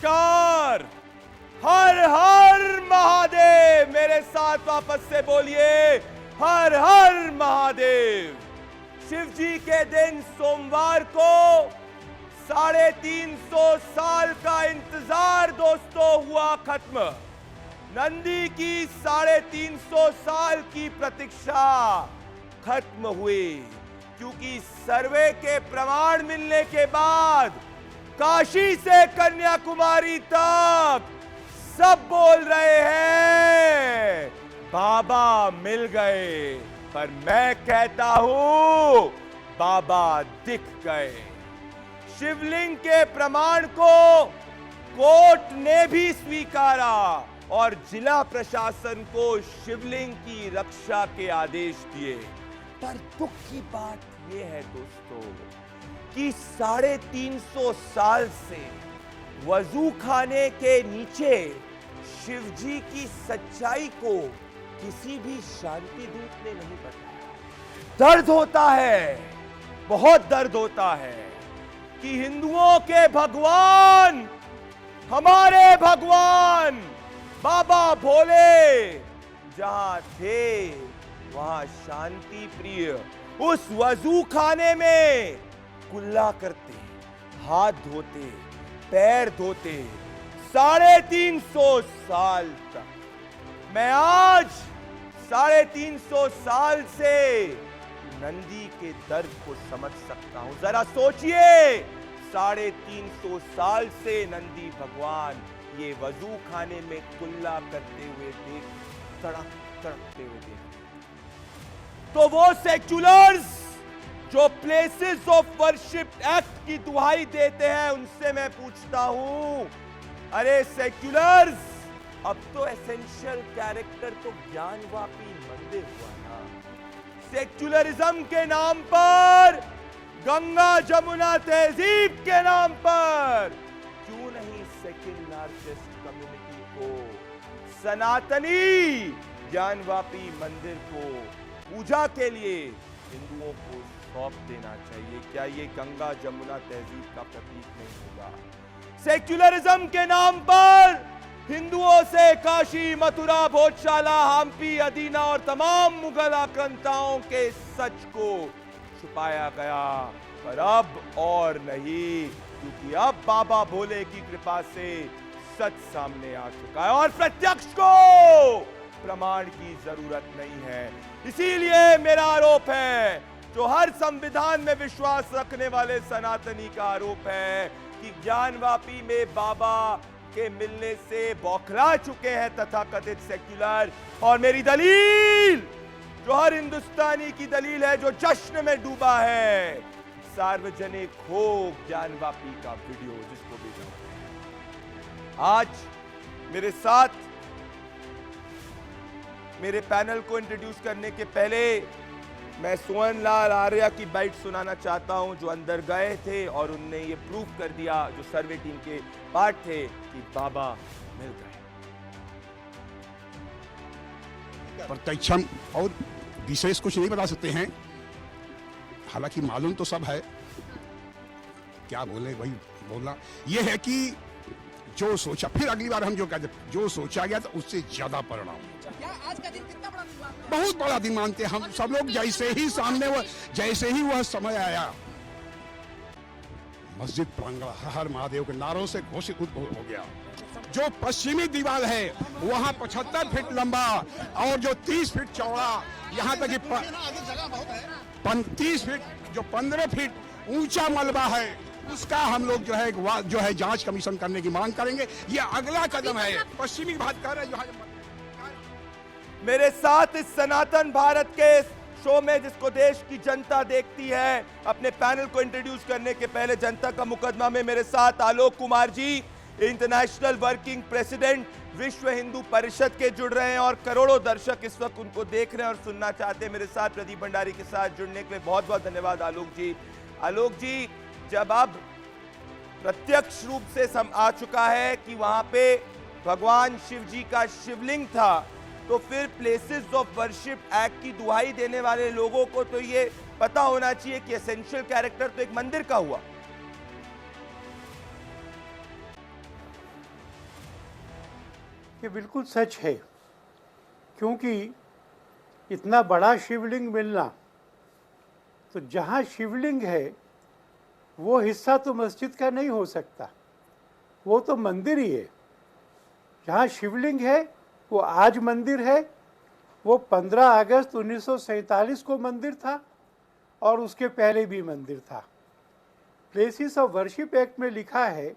नमस्कार। हर हर महादेव। मेरे साथ वापस से बोलिए, हर हर महादेव। शिव जी के दिन सोमवार को 350 साल का इंतजार दोस्तों हुआ खत्म। नंदी की 350 साल की प्रतीक्षा खत्म हुई, क्योंकि सर्वे के प्रमाण मिलने के बाद काशी से कन्याकुमारी तक सब बोल रहे हैं बाबा मिल गए, पर मैं कहता हूं बाबा दिख गए। शिवलिंग के प्रमाण को कोर्ट ने भी स्वीकारा और जिला प्रशासन को शिवलिंग की रक्षा के आदेश दिए। पर दुख की बात यह है दोस्तों कि 350 साल से वजू खाने के नीचे शिव जी की सच्चाई को किसी भी शांति दूत ने नहीं बताया। दर्द होता है, बहुत दर्द होता है कि हिंदुओं के भगवान, हमारे भगवान बाबा भोले जहां थे वहां शांति प्रिय उस वजू खाने में कुल्ला करते, हाथ धोते, पैर धोते 350 साल तक। मैं आज 350 साल से नंदी के दर्द को समझ सकता हूं। जरा सोचिए, 350 साल से नंदी भगवान ये वजू खाने में कुल्ला करते हुए तड़कते हुए देख। तो वो सेक्युलर्स जो प्लेसेस ऑफ वर्शिप एक्ट की दुहाई देते हैं, उनसे मैं पूछता हूं, अरे सेक्युलर्स, अब तो एसेंशियल कैरेक्टर तो ज्ञानवापी मंदिर हुआ ना। सेक्युलरिज्म के नाम पर, गंगा जमुना तहजीब के नाम पर क्यों नहीं सेक्युलरिस्ट कम्युनिटी को, सनातनी ज्ञानवापी मंदिर को पूजा के लिए हिंदुओं को सौंप देना चाहिए? क्या ये गंगा जमुना तहजीब का प्रतीक नहीं होगा? सेक्युलरिज्म के नाम पर हिंदुओं से काशी, मथुरा, भोजशाला, हम्पी, अदीना और तमाम मुगल आक्रांताओं के सच को छुपाया गया। पर अब और नहीं, क्योंकि अब बाबा भोले की कृपा से सच सामने आ चुका है और प्रत्यक्ष को प्रमाण की जरूरत नहीं है। इसीलिए मेरा आरोप है, जो हर संविधान में विश्वास रखने वाले सनातनी का आरोप है कि ज्ञानवापी में बाबा के मिलने से बौखला चुके हैं तथाकथित सेक्युलर। और मेरी दलील, जो हर हिंदुस्तानी की दलील है, जो जश्न में डूबा है, सार्वजनिक हो ज्ञानवापी का वीडियो जिसको भी आज मेरे साथ मेरे पैनल को इंट्रोड्यूस करने के पहले मैं सोहन लाल आर्या की बाइट सुनाना चाहता हूं, जो अंदर गए थे और उनने ये प्रूव कर दिया, जो सर्वे टीम के पार्ट थे, कि बाबा मिल गए। प्रत्यक्षम और विशेष कुछ नहीं बता सकते हैं, हालांकि मालूम तो सब है। क्या बोले वही बोलना। यह है कि जो सोचा, फिर अगली बार हम जो कहते, जो सोचा गया था उससे ज्यादा परिणाम। आज का दिन कितना बड़ा दिन मानते हैं? बहुत बड़ा दिन मानते हैं हम सब लोग। जैसे ही सामने जैसे ही वह समय आया, मस्जिद प्रांगण हर हर महादेव के नारों से घोषित हो गया। जो पश्चिमी दीवार है वहां 75 फीट लंबा और जो 30 फीट चौड़ा, यहाँ तक कि 35 फीट, जो 15 फीट ऊंचा मलबा है, उसका हम लोग जो है जांच कमीशन करने की मांग करेंगे। ये अगला कदम है। पश्चिमी बात कर रहे हैं। मेरे साथ इस सनातन भारत के शो में, जिसको देश की जनता देखती है, अपने पैनल को इंट्रोड्यूस करने के पहले जनता का मुकदमा में मेरे साथ Alok Kumar ji, international working president विश्व हिंदू परिषद के, जुड़ रहे हैं और करोड़ों दर्शक इस वक्त उनको देख रहे हैं और सुनना चाहते हैं। मेरे साथ प्रदीप भंडारी के साथ जुड़ने के लिए बहुत बहुत धन्यवाद आलोक जी। आलोक जी, जब अब प्रत्यक्ष रूप से आ चुका है कि वहां पे भगवान शिव जी का शिवलिंग था, तो फिर प्लेसेस ऑफ वर्शिप एक्ट की दुहाई देने वाले लोगों को तो ये पता होना चाहिए कि एसेंशियल कैरेक्टर तो एक मंदिर का हुआ। ये बिल्कुल सच है, क्योंकि इतना बड़ा शिवलिंग मिलना, तो जहाँ शिवलिंग है वो हिस्सा तो मस्जिद का नहीं हो सकता, वो तो मंदिर ही है। जहाँ शिवलिंग है वो आज मंदिर है, वो 15 अगस्त 1947 को मंदिर था और उसके पहले भी मंदिर था। प्लेसेस ऑफ वर्शिप एक्ट में लिखा है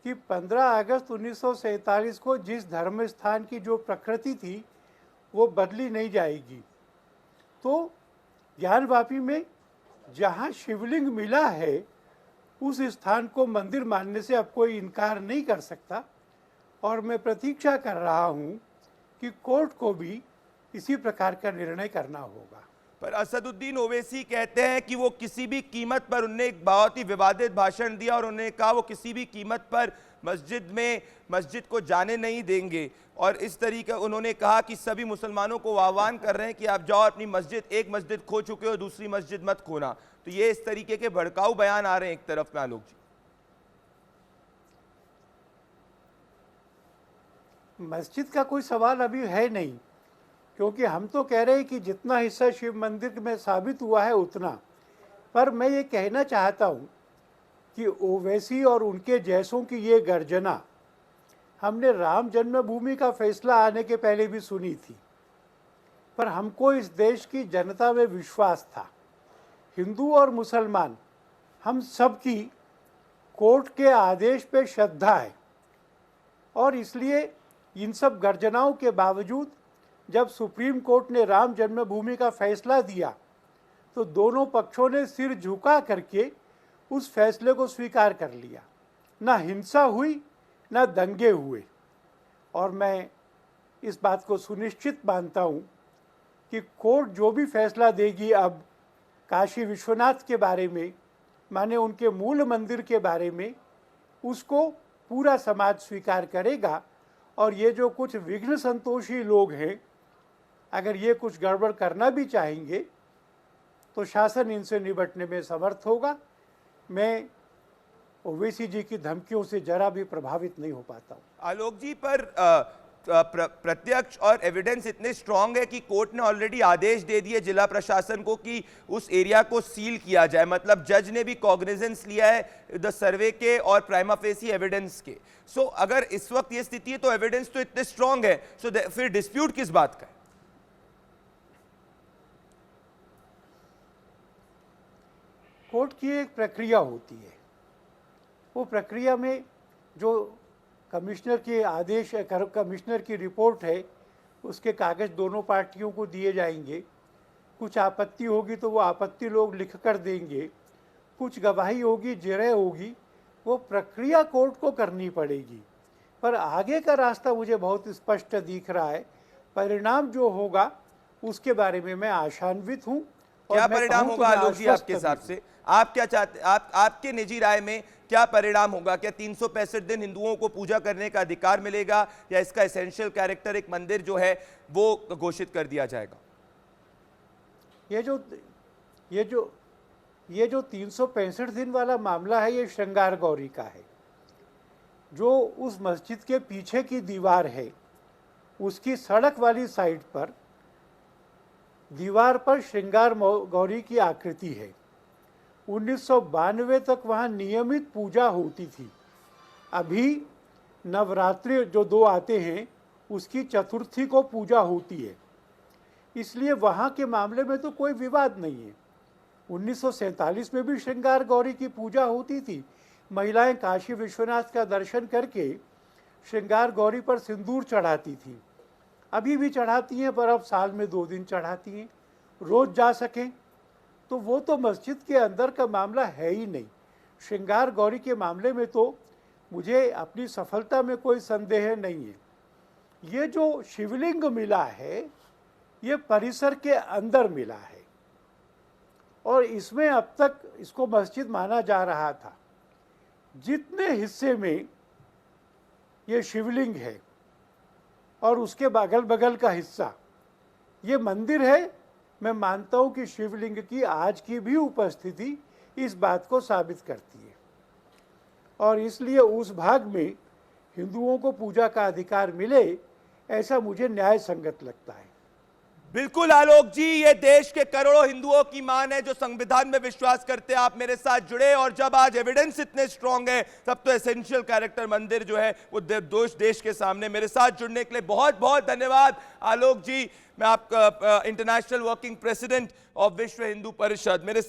कि 15 अगस्त 1947 को जिस धर्म स्थान की जो प्रकृति थी वो बदली नहीं जाएगी। तो ज्ञानवापी में जहाँ शिवलिंग मिला है उस स्थान को मंदिर मानने से अब कोई इनकार नहीं कर सकता, और मैं प्रतीक्षा कर रहा हूँ कि कोर्ट को भी इसी प्रकार का निर्णय करना होगा। पर असदुद्दीन ओवैसी कहते हैं कि वो किसी भी कीमत पर, उन्होंने एक बहुत ही विवादित भाषण दिया और उन्होंने कहा वो किसी भी कीमत पर मस्जिद को जाने नहीं देंगे, और इस तरीके उन्होंने कहा कि सभी मुसलमानों को आह्वान कर रहे हैं कि आप जाओ अपनी मस्जिद, एक मस्जिद खो चुके हो दूसरी मस्जिद मत खोना। तो ये इस तरीके के भड़काऊ बयान आ रहे हैं एक तरफ में आलोक जी। मस्जिद का कोई सवाल अभी है नहीं, क्योंकि हम तो कह रहे हैं कि जितना हिस्सा शिव मंदिर में साबित हुआ है उतना। पर मैं ये कहना चाहता हूँ कि ओवैसी और उनके जैसों की ये गर्जना हमने राम जन्मभूमि का फैसला आने के पहले भी सुनी थी, पर हमको इस देश की जनता में विश्वास था। हिंदू और मुसलमान हम सब की कोर्ट के आदेश पे श्रद्धा है, और इसलिए इन सब गर्जनाओं के बावजूद जब सुप्रीम कोर्ट ने राम जन्मभूमि का फैसला दिया तो दोनों पक्षों ने सिर झुका करके उस फैसले को स्वीकार कर लिया। ना हिंसा हुई ना दंगे हुए, और मैं इस बात को सुनिश्चित मानता हूँ कि कोर्ट जो भी फैसला देगी अब काशी विश्वनाथ के बारे में, माने उनके मूल मंदिर के बारे में, उसको पूरा समाज स्वीकार करेगा। और ये जो कुछ विघ्न संतोषी लोग हैं, अगर ये कुछ गड़बड़ करना भी चाहेंगे तो शासन इनसे निपटने में समर्थ होगा। मैं ओवैसी जी की धमकियों से जरा भी प्रभावित नहीं हो पाता हूँ। आलोक जी, पर प्रत्यक्ष और एविडेंस इतने स्ट्रांग है कि कोर्ट ने ऑलरेडी आदेश दे दिए जिला प्रशासन को कि उस एरिया को सील किया जाए, मतलब जज ने भी कॉग्निजेंस लिया है द सर्वे के और प्राइमा फेसी एविडेंस के। सो अगर इस वक्त ये स्थिति है तो एविडेंस तो इतने स्ट्रांग है, सो फिर डिस्प्यूट किस बात का है? कोर्ट की एक प्रक्रिया होती है, वो प्रक्रिया में जो कमिश्नर के आदेश, कमिश्नर की रिपोर्ट है, उसके कागज़ दोनों पार्टियों को दिए जाएंगे। कुछ आपत्ति होगी तो वो आपत्ति लोग लिख कर देंगे, कुछ गवाही होगी, जिरह होगी, वो प्रक्रिया कोर्ट को करनी पड़ेगी। पर आगे का रास्ता मुझे बहुत स्पष्ट दिख रहा है। परिणाम जो होगा उसके बारे में मैं आशान्वित हूँ। क्या परिणाम होगा आलोक जी आपके हिसाब से? आप क्या चाहते, आपके निजी राय में क्या परिणाम होगा? क्या 365 दिन हिंदुओं को पूजा करने का अधिकार मिलेगा, या इसका एसेंशियल कैरेक्टर एक मंदिर जो है वो घोषित कर दिया जाएगा? ये जो 365 दिन वाला मामला है, ये श्रृंगार गौरी का है। जो उस मस्जिद के पीछे की दीवार है, उसकी सड़क वाली साइड पर दीवार पर श्रृंगार गौरी की आकृति है। 1992 तक वहाँ नियमित पूजा होती थी। अभी नवरात्रि जो 2 आते हैं उसकी चतुर्थी को पूजा होती है, इसलिए वहाँ के मामले में तो कोई विवाद नहीं है। 1947 में भी श्रृंगार गौरी की पूजा होती थी। महिलाएं काशी विश्वनाथ का दर्शन करके श्रृंगार गौरी पर सिंदूर चढ़ाती थी, अभी भी चढ़ाती हैं, पर अब साल में 2 दिन चढ़ाती हैं, रोज जा सकें। तो वो तो मस्जिद के अंदर का मामला है ही नहीं। श्रृंगार गौरी के मामले में तो मुझे अपनी सफलता में कोई संदेह नहीं है। ये जो शिवलिंग मिला है ये परिसर के अंदर मिला है, और इसमें अब तक इसको मस्जिद माना जा रहा था। जितने हिस्से में ये शिवलिंग है और उसके बगल बगल का हिस्सा ये मंदिर है, मैं मानता हूँ कि शिवलिंग की आज की भी उपस्थिति इस बात को साबित करती है। और इसलिए उस भाग में हिंदुओं को पूजा का अधिकार मिले, ऐसा मुझे न्याय संगत लगता है। बिल्कुल आलोक जी, ये देश के करोड़ों हिंदुओं की मान है जो संविधान में विश्वास करते हैं। आप मेरे साथ जुड़े, और जब आज एविडेंस इतने स्ट्रांग है तब तो एसेंशियल कैरेक्टर मंदिर जो है वो देश के सामने। मेरे साथ जुड़ने के लिए बहुत बहुत धन्यवाद आलोक जी। मैं आपका इंटरनेशनल वर्किंग प्रेसिडेंट ऑफ विश्व हिंदू परिषद। मेरे साथ